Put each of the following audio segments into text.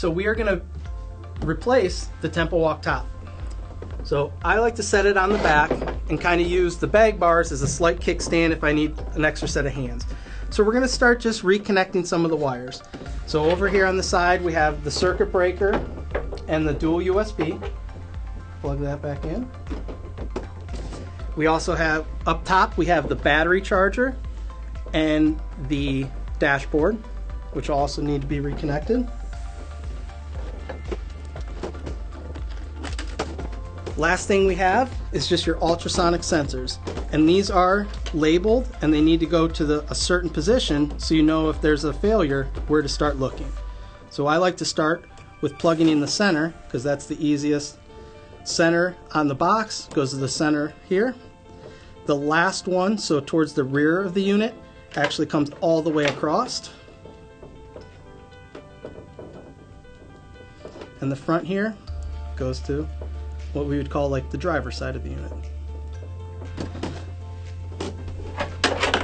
So we are going to replace the Tempo Walk top. So I like to set it on the back and kind of use the bag bars as a slight kickstand if I need an extra set of hands. So we're going to start just reconnecting some of the wires. So over here on the side we have the circuit breaker and the dual USB. Plug that back in. We also have up top we have the battery charger and the dashboard, which also need to be reconnected. Last thing we have is just your ultrasonic sensors, and these are labeled and they need to go to a certain position so you know if there's a failure where to start looking. So I like to start with plugging in the center because that's the easiest. Center on the box goes to the center here. The last one, so towards the rear of the unit, actually comes all the way across. And the front here goes to what we would call like the driver's side of the unit.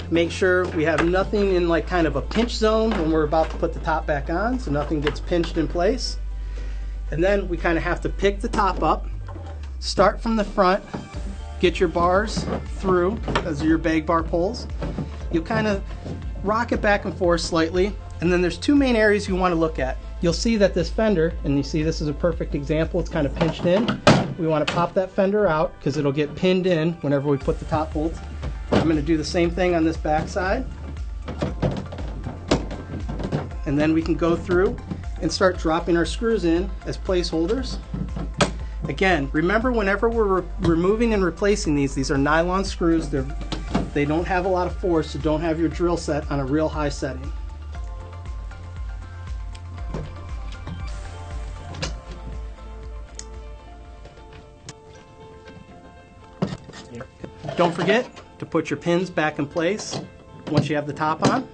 Make sure we have nothing in like kind of a pinch zone when we're about to put the top back on, so nothing gets pinched in place. And then we kind of have to pick the top up, start from the front, get your bars through as your bag bar pulls. You'll kind of rock it back and forth slightly, and then there's two main areas you want to look at. You'll see that this fender, and you see this is a perfect example, it's kind of pinched in. We want to pop that fender out because it'll get pinned in whenever we put the top bolts. I'm going to do the same thing on this back side. And then we can go through and start dropping our screws in as placeholders. Again, remember whenever we're removing and replacing these are nylon screws. They don't have a lot of force, so don't have your drill set on a real high setting. Don't forget to put your pins back in place once you have the top on.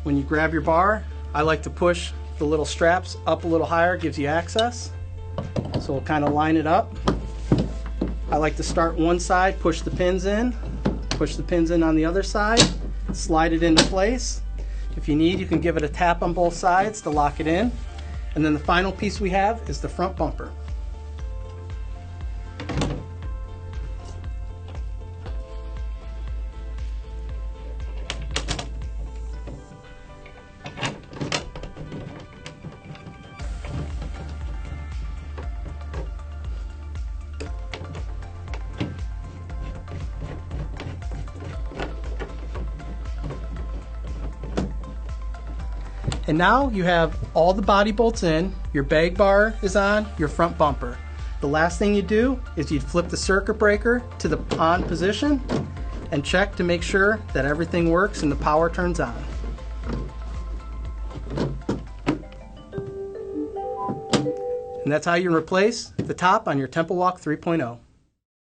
When you grab your bar, I like to push the little straps up a little higher, gives you access. So we'll kind of line it up. I like to start one side, push the pins in on the other side, slide it into place. If you need, you can give it a tap on both sides to lock it in. And then the final piece we have is the front bumper. And now you have all the body bolts in, your bag bar is on, your front bumper. The last thing you do is you flip the circuit breaker to the on position and check to make sure that everything works and the power turns on. And that's how you replace the top on your Tempo Walk 3.0.